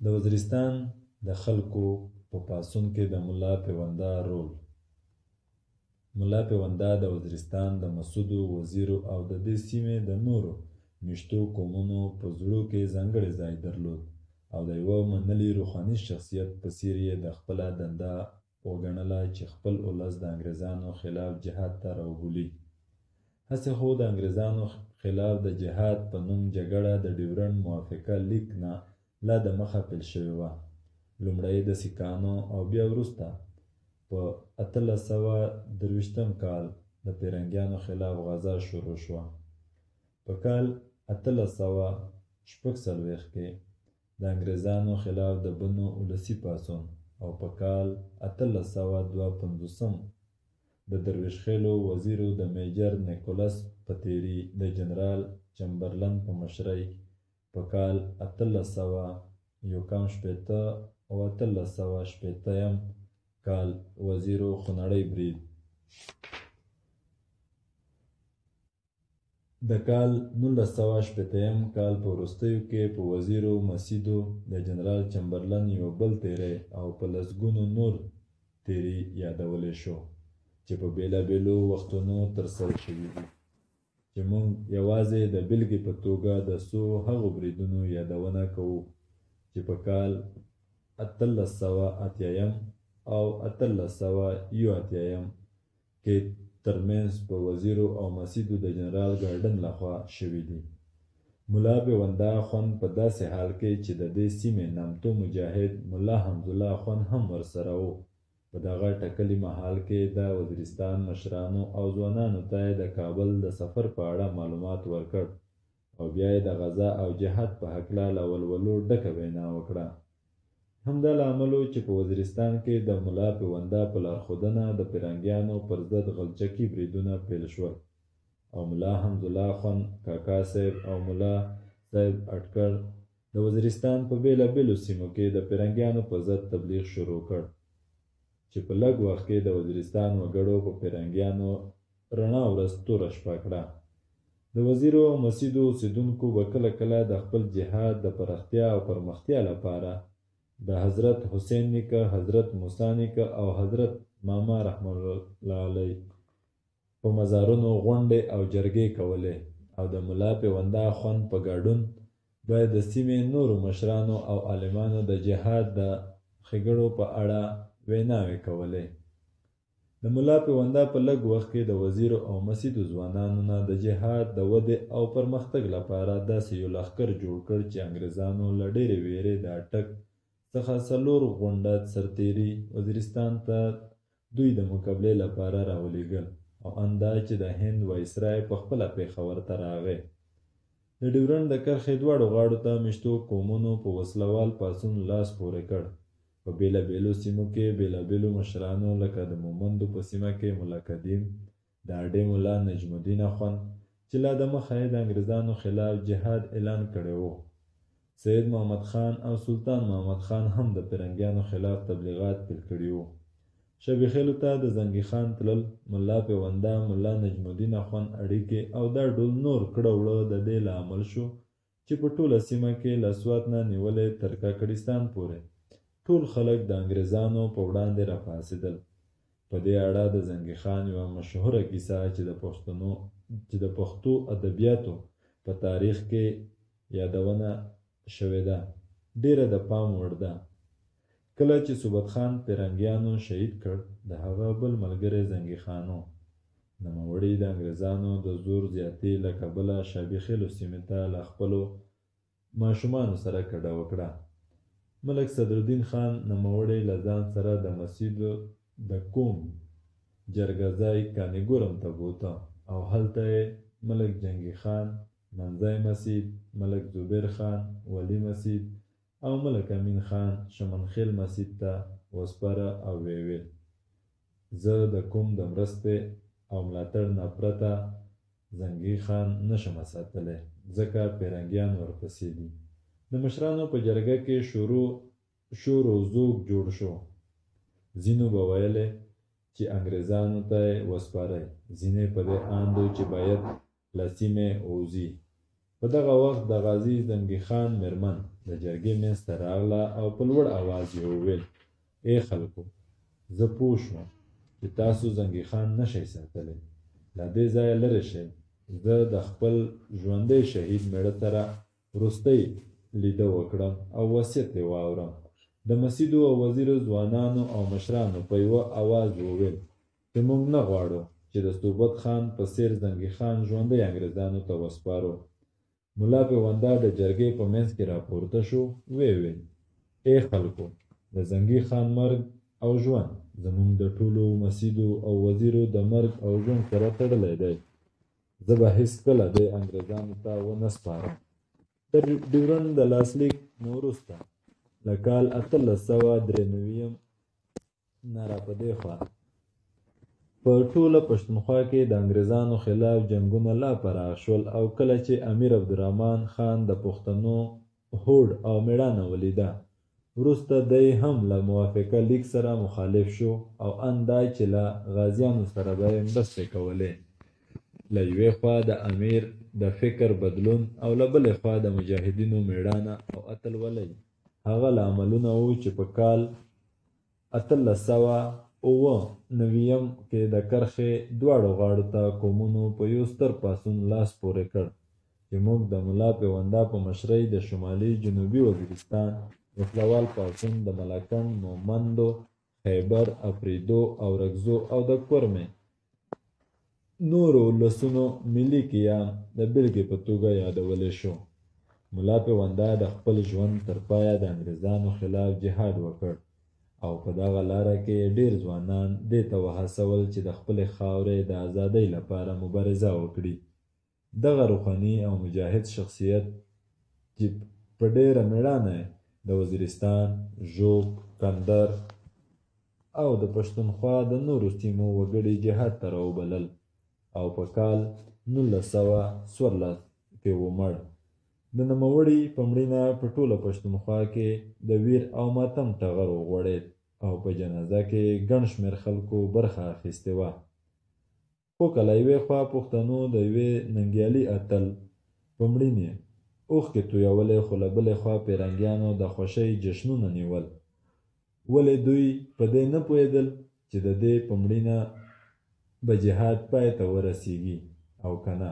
د وزیرستان د خلکو په پاڅون کې د ملا پیونده رول. ملا پیونده د وزیرستان د مسعودو وزیرو او د دې سیمې د نورو میشتو قومونو په زړه کې ځانګړی ځای درلود او د یوه منلي روحاني شخصیت په څیر یې د خپله دنده وګڼله چې خپل ولس د انګریزانو خلاف جهاد ته راوبولي. هسې خو د انګریزانو خلاف د جهاد په نوم جګړه د ډیورنډ موافقه لیک نه لا د مخه پیل شوې وه. لومړی د سیکهانو او بیا وروسته په 1823 کال د پیرنګیانو خلاف غزا شروع شوه. په کال 1846 کې د انګریزانو خلاف د بنو ولسي پاڅون او په کال 1852 د درویش خېلو وزیرو د میجر نیکولس پتیری د جنرال چمبرلن په مشرۍ په کال 1861 او 1860 کال وزیرو خونړی برید. د کال 1960 کال په وروستیو کې په وزیرو مسیدو د جنرال چمبرلن یو بل تیری او په لسګونو نور تیری یادولی شو چې په بیلابیلو وختونو ترسره شوي دي چې موږ یوازې د بیلګې په توګه د څو هغو بریدونو یادونه کوو چې په کال 1880 او 1881 کې ترمنځ په وزیرو او مسیدو د جنرال ګارډن لخوا شوي دي. ملا پیونده اخوند په داسې حال کې چې د دې سیمې نامتو مجاهد ملا حمدالله اخوند هم ورسره و په دغه ټاکلي مهال کې د وزیرستان مشرانو او ځوانانو ته د کابل د سفر په اړه معلومات ورکړ او بیا یې د غزا او جهاد په هکله له ولولو ډکه وینا وکړه. همدا لامل چې په وزیرستان کې د ملا پیونده په لارښودنه د پیرنګیانو پر ضد غلچکي بریدونه پیل شول او ملا حمدالله اخوند کاکا صاحب او ملا صاحب اټکر د وزیرستان په بیلابیلو سیمو کې د پیرنګیانو په ضد تبلیغ شروع کړ چې په لږ وخت کې د وزیرستان وګړو په پیرنګیانو رڼا ورځ توره شپه کړه. د وزیرو او مسیدو اوسېدونکو به کله کله د خپل جهاد د پراختیا او پرمختیا لپاره د حضرت حسین نیکه، حضرت موسی نیکه او حضرت ماما رحمت الله علیه په مزارونو غونډې او جرګې کولې او د ملا پیونده اخوند په ګډون به د سیمې نورو مشرانو او عالمانو د جهاد د ښېګړو په اړه ویناوې کولې. د ملا پیونده په لږ وخت کې د وزیرو او مسیدو ځوانانو نه د جهاد د ودې او پرمختګ لپاره داسې یو لښکر جوړ کړ چې انګریزانو له ډېرې ویرې د اټک څخه 4 غونډه سرتیري وزیرستان ته دوی د مقابلې لپاره راولېږل او اندا چې د هند وایسرای په خپله پېښور ته راغی. د ډیورنډ د کرښې دواړو غاړو ته میشتو قومونو په وسلوال پاڅون لاس پورې کړ. په بیلابیلو سیمو کې بیلابیلو مشرانو لکه د مومندو په سیمه کې ملا قدیم، د اډې ملا نجم الدین اخوند چې لا دمخه یې د انګریزانو خلاف جهاد اعلان کړی و، سید محمد خان او سلطان محمد خان هم د پیرنګیانو خلاف تبلیغات پیل کړي وو. شبي خیلو ته د زنګي خان تلل، ملا پیونده، ملا نجم الدین اخوند اړیکې او دا ډول نور کړه وړه د دې لامل شو چې په ټوله سیمه کې له سوات نه نیولې تر کاکړستان پورې ټول خلک د انګریزانو په وړاندې راپاڅېدل. په دې اړه د زنګي خان یوه مشهوره کیسه چې د پښتو ادبیاتو په تاریخ کې یادونه شوې ده ډیره د پام وړ ده. کله چې صوبت خان پیرنګیانو شهید کړ، د هغه بل ملګری زنګي خانو نوموړي د انګریزانو د زور زیاتي له کبله شابي خیلو سیمې ته له خپلو ماشومانو سره کډه وکړه. ملک صدرالدین خان نوموړی له ځان سره د مسیدو د کوم جرګه ځای کانیګورم ته بوته او هلته یې ملک جنګي خان، منځی مسید، ملک زبیر خان، ولی مسید او ملک امین خان شمنخیل مسید ته وسپاره او ویل زه د کوم د مرستې او ملاتړ نه پرته زنګي خان نشم ساتلی ځکه پیرنګیان ورپسې دي. د مشرانو په جرګه کې شور او زوږ جوړ شو. ځینو به ویلې چې انګریزانو ته وسپارئ، ځینې په دې اند چې باید له سیمې ووځي. په په دغه وخت د غازي زنګي خان میرمن د جرګې منځ ته راغله او په لوړ اواز یې وویل: ای خلکو، زه پوه شوم چې تاسو زنګي خان نشئ ساتلی. له دې ځایه لرې شئ. زه د خپل ژوندي شهید مېړه سره وروستی لیده وکړم او وصیت یې واورم. د مسیدو او وزیرو ځوانانو او مشرانو په یوه اواز وویل چې موږ نه غواړو چې د صوبت خان په څېر زنګي خان ژوندی انګرېزانو ته وسپارو. ملا پیونده د جرګې په منځ کې راپورته شو، ویې ویل: ای خلکو، د زنګي خان مرګ او ژوند زموږ د ټولو مسیدو او وزیرو د مرګ او ژوند سره تړلی دی. زه به هېڅکله دې انګرېزانو ته ونه سپارم. د ډیورنډ د لاسلیک نه وروسته له کال 1893 نه را په دې خوا په ټوله پښتونخوا کې د انګرېزانو خلاف جنګونه لا پراخ شول، او کله چې امیر عبدالرحمن خان د پښتنو هوډ او مېړانه ولیده، وروسته دی هم له موافقه لیک سره مخالف شو او ان دا چې له غازیانو سره به یې مرستې کولې. له یوې خوا د امیر د فکر بدلون او له بلې خوا د مجاهدینو مېړانه او اتلولۍ هغه لاملونه وو چې په کال 1899 کې د کرښې دواړو غاړو ته قومونو په یو ستر پاڅون لاس پورې کړ چې موږ د ملا پیونده په مشرۍ د شمالي جنوبي وزیرستان وسلوال پاڅون د ملاکنډ، مومندو، خیبر، افریدو او رګزو او د کورمې نورو ولسونو ملي قیام د بېلګې په توګه یادولی شو. ملا پیونده د خپل ژوند تر پایه د انګرېزانو خلاف جهاد وکړ او په دغه لاره کې ډېر ځوانان دې ته وهڅول چې د خپلې خاورې د ازادۍ لپاره مبارزه وکړي. دغه روحاني او مجاهد شخصیت چې په ډېره مېړانه د وزیرستان، ژوب، کندر او د پښتونخوا د نورو سیمو وګړي جهاد ته راوبلل او په کال 1914 کې ومړ. د نوموړي په مړینه په ټوله پښتونخوا کې د ویر او ماتم ټغر وغوړېد او په جنازه کې ګڼ شمېر خلکو برخه اخیستې وه. خو که له یوې خوا پښتنو د یوې ننګیالي اتل په مړینې اوښکې تویولې، خو له بلې خوا پیرنګیانو د خوښۍ جشنونه نیول. ولې دوی په دې نه پوهېدل چې د دې په مړینه به جهاد پای ته ورسیږي او که نه؟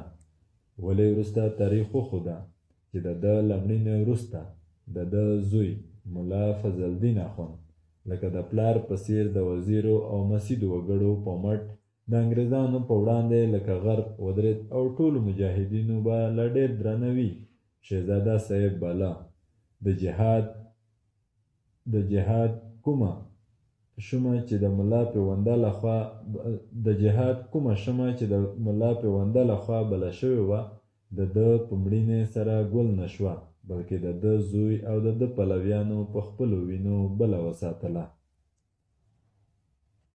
ولې وروسته تاریخ وښوده چې د ده له مړینې وروسته د ده زوی ملا فضل الدین اخوند لکه د پلار په څېر د وزیرو او مسیدو وګړو په مټ د انګرېزانو په وړاندې لکه غرب ودرېد او ټولو مجاهدینو به له ډېر درنوي شهزاده صاحب بالا د جهاد کومه شمه چې د ملا پیونده لخوا بله شوې وه د ده په مړینې سره ګل نه شوه، بلکې د ده زوی او د ده پلویانو په خپلو وینو بله وساتله.